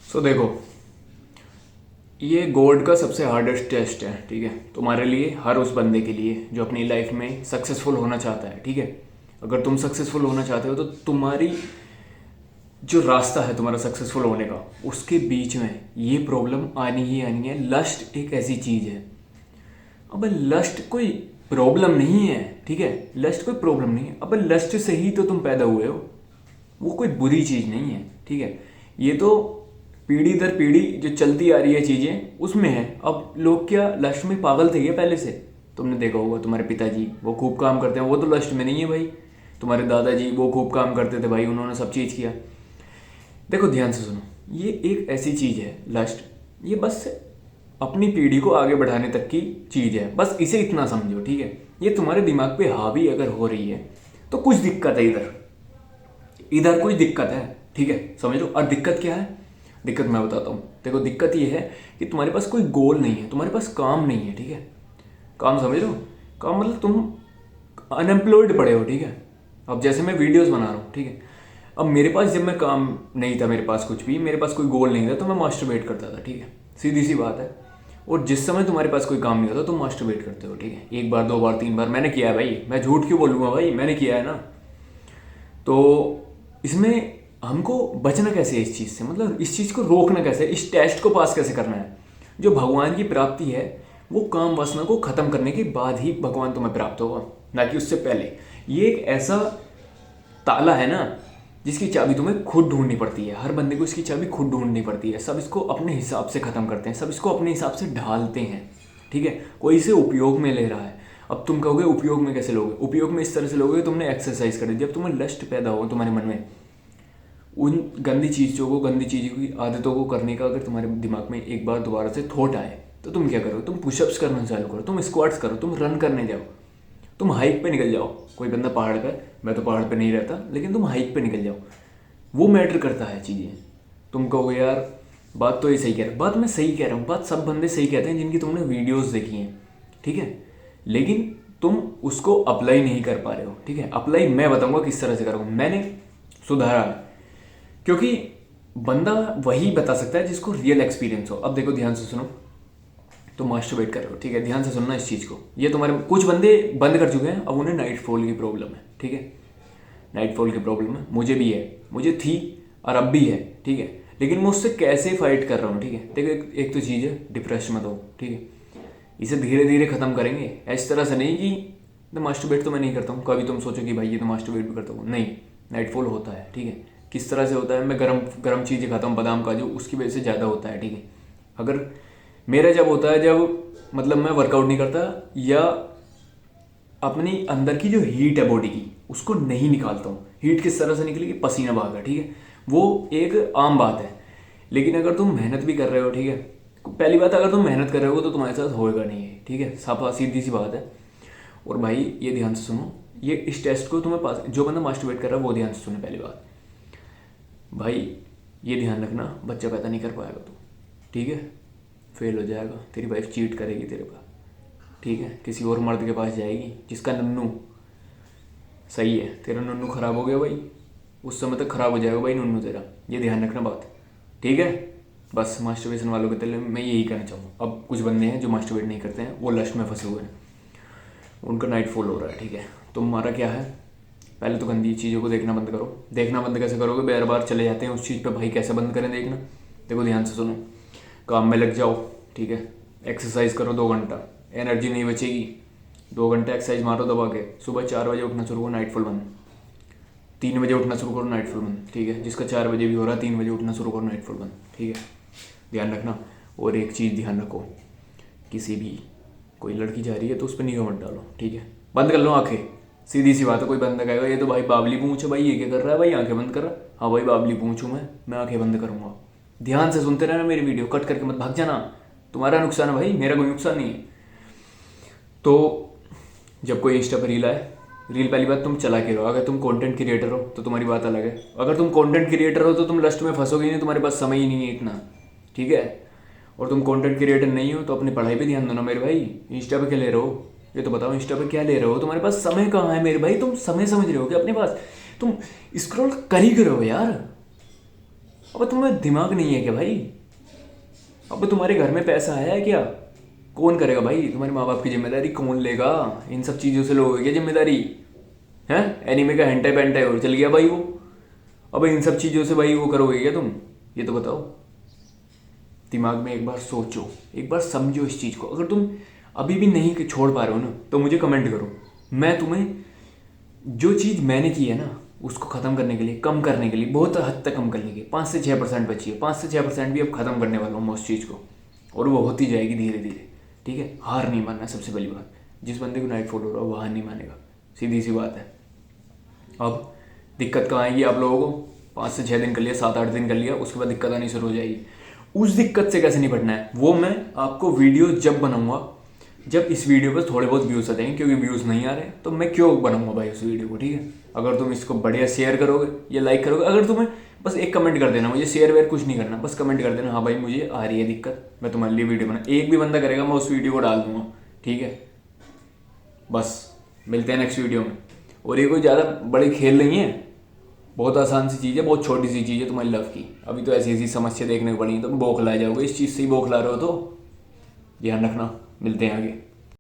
देखो, ये गॉड का सबसे हार्डेस्ट टेस्ट है, ठीक है, तुम्हारे लिए, हर उस बंदे के लिए जो अपनी लाइफ में सक्सेसफुल होना चाहता है, ठीक है। अगर तुम सक्सेसफुल होना चाहते हो तो तुम्हारी जो रास्ता है तुम्हारा सक्सेसफुल होने का, उसके बीच में ये प्रॉब्लम आनी ही आनी है। लस्ट एक ऐसी चीज़ है। अब लस्ट कोई प्रॉब्लम नहीं है, ठीक है, लस्ट कोई प्रॉब्लम नहीं है। अब लस्ट से ही तो तुम पैदा हुए हो, वो कोई बुरी चीज़ नहीं है, ठीक है। ये तो पीढ़ी दर पीढ़ी जो चलती आ रही है चीज़ें, उसमें है। अब लोग क्या लस्ट में पागल थे क्या पहले से? तुमने देखा होगा तुम्हारे पिताजी वो खूब काम करते हैं, वो तो लस्ट में नहीं है भाई। तुम्हारे दादाजी वो खूब काम करते थे भाई, उन्होंने सब चीज़ किया। देखो ध्यान से सुनो, ये एक ऐसी चीज़ है लस्ट, ये बस अपनी पीढ़ी को आगे बढ़ाने तक की चीज़ है, बस इसे इतना समझो, ठीक है। ये तुम्हारे दिमाग पे हावी अगर हो रही है तो कुछ दिक्कत है, इधर इधर कुछ दिक्कत है, ठीक है, समझ लो। और दिक्कत क्या है? दिक्कत मैं बताता हूँ। देखो दिक्कत ये है कि तुम्हारे पास कोई गोल नहीं है, तुम्हारे पास काम नहीं है, ठीक है। काम समझ लो, काम मतलब तुम अनएम्प्लॉयड पड़े हो, ठीक है। अब जैसे मैं वीडियोस बना रहा हूँ, ठीक है। अब मेरे पास जब मैं काम नहीं था, मेरे पास कुछ भी, मेरे पास कोई गोल नहीं था, तो मैं मास्टरबेट करता था, ठीक है, सीधी सी बात है। और जिस समय तुम्हारे पास कोई काम नहीं होता तुम मास्टरबेट करते हो, ठीक है। एक बार, दो बार, तीन बार मैंने किया है भाई, मैं झूठ क्यों बोलूँगा भाई, मैंने किया है ना। तो इसमें हमको बचना कैसे है इस चीज़ से, मतलब इस चीज़ को रोकना कैसे है, इस टेस्ट को पास कैसे करना है। जो भगवान की प्राप्ति है वो काम वासना को ख़त्म करने के बाद ही भगवान तुम्हें प्राप्त होगा, ना कि उससे पहले। ये एक ऐसा ताला है ना जिसकी चाबी तुम्हें खुद ढूंढनी पड़ती है। हर बंदे को इसकी चाबी खुद ढूंढनी पड़ती है। सब इसको अपने हिसाब से ख़त्म करते हैं, सब इसको अपने हिसाब से ढालते हैं, ठीक है। कोई इसे उपयोग में ले रहा है। अब तुम कहोगे उपयोग में कैसे लोगे? उपयोग में इस तरह से लोगे, तुमने एक्सरसाइज कर दी। जब तुम्हें लस्ट पैदा हो तुम्हारे मन में उन गंदी चीज़ों को, गंदी चीज़ों की आदतों को करने का, अगर तुम्हारे दिमाग में एक बार दोबारा से थॉट आए तो तुम क्या करो? तुम पुशअप्स करना चालू करो, तुम स्क्वाट्स करो, तुम रन करने जाओ, तुम हाइक पे निकल जाओ। कोई बंदा पहाड़ पर, मैं तो पहाड़ पे नहीं रहता, लेकिन तुम हाइक पे निकल जाओ। वो मैटर करता है चीज़ें। तुम कहोगे यार बात तो ये सही कह रहा है, बात मैं सही कह रहा हूँ, बात सब बंदे सही कहते हैं जिनकी तुमने वीडियोस देखी हैं, ठीक है। लेकिन तुम उसको अप्लाई नहीं कर पा रहे हो, ठीक है। अप्लाई मैं बताऊंगा किस तरह से करूँगा, मैंने सुधारा है। क्योंकि बंदा वही बता सकता है जिसको रियल एक्सपीरियंस हो। अब देखो ध्यान से सुनो, तो मास्टरबेट कर रहे हो, ठीक है, ध्यान से सुनना इस चीज़ को। ये तुम्हारे कुछ बंदे बंद कर चुके हैं, अब उन्हें नाइट फॉल की प्रॉब्लम है, ठीक है। नाइट फॉल की प्रॉब्लम है, मुझे भी है, मुझे थी और अब भी है, ठीक है। लेकिन मैं उससे कैसे फाइट कर रहा हूँ, ठीक है। देखो एक तो चीज़ है, डिप्रेस मत हो, ठीक है। इसे धीरे धीरे ख़त्म करेंगे, इस तरह से नहीं कि मास्टरबेट तो मैं नहीं करता हूँ। कभी तुम सोचो कि भाई ये तो मास्टरबेट भी करता हूँ, नहीं। नाइट फॉल होता है, ठीक है। किस तरह से होता है? मैं गरम गरम चीज़ें खाता हूँ, बादाम काजू, उसकी वजह से ज़्यादा होता है, ठीक है। अगर मेरा जब होता है, जब मतलब मैं वर्कआउट नहीं करता या अपनी अंदर की जो हीट है बॉडी की उसको नहीं निकालता हूँ। हीट किस तरह से निकलेगी? पसीना बहाकर, ठीक है, वो एक आम बात है। लेकिन अगर तुम मेहनत भी कर रहे हो, ठीक है, पहली बात, अगर तुम मेहनत कर रहे हो तो तुम्हारे साथ होएगा नहीं है, ठीक है, साफ सीधी सी बात है। और भाई ये ध्यान से सुनो, ये इस टेस्ट को तुम्हें पास, जो बंदा मास्टरबेट कर रहा है वो ध्यान से सुने। पहली बात भाई, ये ध्यान रखना, बच्चा पैदा नहीं कर पाएगा तू, ठीक है, फेल हो जाएगा, तेरी वाइफ चीट करेगी तेरे पर, ठीक है, किसी और मर्द के पास जाएगी जिसका नन्नू सही है, तेरा नन्नू खराब हो गया भाई, उस समय तक खराब हो जाएगा भाई नन्नू तेरा। ये ध्यान रखना बात, ठीक है। बस मास्टरबेशन वालों के दिल में मैं यही कहना चाहूँगा। अब कुछ बंदे हैं जो मास्टरबेट नहीं करते हैं, वो लस्ट में फंसे हुए हैं, उनका नाइट फॉल हो रहा है, ठीक है। तुम्हारा क्या है? पहले तो गंदी चीज़ों को देखना बंद करो। देखना बंद कैसे करोगे? बार बार चले जाते हैं उस चीज़ पे भाई, कैसे बंद करें देखना? देखो ध्यान से सुनो, काम में लग जाओ, ठीक है, एक्सरसाइज करो 2 घंटा, एनर्जी नहीं बचेगी, 2 घंटे एक्सरसाइज मारो दबा के, सुबह 4 बजे उठना शुरू करो, नाइट फॉल बंद। 3 बजे उठना शुरू करो, नाइट फॉल बंद, ठीक है। जिसका 4 बजे भी हो रहा है, 3 बजे उठना शुरू करो, नाइट फॉल बंद, ठीक है, ध्यान रखना। और एक चीज़ ध्यान रखो, किसी भी कोई लड़की जा रही है तो उस पर निगाह मत डालो, ठीक है, बंद कर लो आंखें। सीधी सी बात है, कोई बंदा कहेगा ये तो भाई बाबली पूंछ है भाई, ये क्या कर रहा है भाई, आंखें बंद कर रहा है। हाँ भाई बाबली पूंछ हूँ मैं आंखें बंद करूँगा। ध्यान से सुनते रहना मेरी वीडियो, कट करके मत भाग जाना, तुम्हारा नुकसान है भाई, मेरा कोई नुकसान नहीं है। तो जब कोई इंस्टा पर रील आए, रील पहली बात तुम चला के रहो। अगर तुम कंटेंट क्रिएटर हो तो तुम्हारी बात अलग है। अगर तुम कंटेंट क्रिएटर हो तो तुम लस्ट में फंसोगे ही नहीं, तुम्हारे पास समय ही नहीं है इतना, ठीक है। और तुम कंटेंट क्रिएटर नहीं हो तो अपनी पढ़ाई पे ध्यान दो ना मेरे भाई। इंस्टा पे क्या ले रहे हो ये तो बताओ, इंस्टा पे क्या ले रहे हो? तुम्हारे पास समय कहाँ है मेरे भाई? तुम समय समझ रहे हो क्या अपने पास? तुम स्क्रॉल कर ही करो यार, अब तुम्हें दिमाग नहीं है क्या भाई? अब तुम्हारे घर में पैसा है क्या? कौन करेगा भाई? तुम्हारे माँ बाप की जिम्मेदारी कौन लेगा? इन सब चीज़ों से लोगे क्या जिम्मेदारी? हैं? एनीमे का हेंटे पेंटे और चल गया भाई वो। अब इन सब चीज़ों से भाई वो करोगे क्या तुम? ये तो बताओ। दिमाग में एक बार सोचो, एक बार समझो इस चीज़ को। अगर तुम अभी भी नहीं छोड़ पा रहे हो ना, तो मुझे कमेंट करो। मैं तुम्हें जो चीज़ मैंने की है ना, उसको ख़त्म करने के लिए, कम करने के लिए, बहुत हद तक कम करने के लिए 5 से 6% बची है, 5 से 6% भी अब ख़त्म करने वाला हूँ मैं उस चीज़ को। और वो होती जाएगी धीरे धीरे। ठीक है, हार नहीं मानना सबसे पहली बात। जिस बंदे को नाइट फॉल हो रहा है वो हार नहीं मानेगा, सीधी सी बात है। अब दिक्कत कहाँ आएगी आप लोगों को? 5 से 6 दिन कर लिया, 7 8 दिन कर लिया, उसके बाद दिक्कत आनी शुरू हो जाएगी। उस दिक्कत से कैसे निपटना है वो मैं आपको वीडियो जब बनाऊंगा, जब इस वीडियो पर थोड़े बहुत व्यूज़ आ जाएंगे, क्योंकि व्यूज़ नहीं आ रहे तो मैं क्यों बनाऊंगा भाई उस वीडियो को। ठीक है, अगर तुम इसको बढ़िया शेयर करोगे या लाइक करोगे, अगर तुम्हें बस एक कमेंट कर देना, मुझे शेयर वेयर कुछ नहीं करना, बस कमेंट कर देना हाँ भाई मुझे आ रही है दिक्कत, मैं तुम्हारे लिए वीडियो बना, एक भी बंदा करेगा मैं उस वीडियो को डाल दूंगा। ठीक है, बस मिलते हैं नेक्स्ट वीडियो में। और ये कोई ज़्यादा बड़े खेल नहीं है, बहुत आसान सी चीज़ है, बहुत छोटी सी चीज़ है तुम्हारी लव की। अभी तो ऐसी ऐसी समस्या देखने को पड़ी, तुम बौखला जाओगे, इस चीज़ से ही बौखला रहे हो तो ध्यान रखना। मिलते हैं आगे।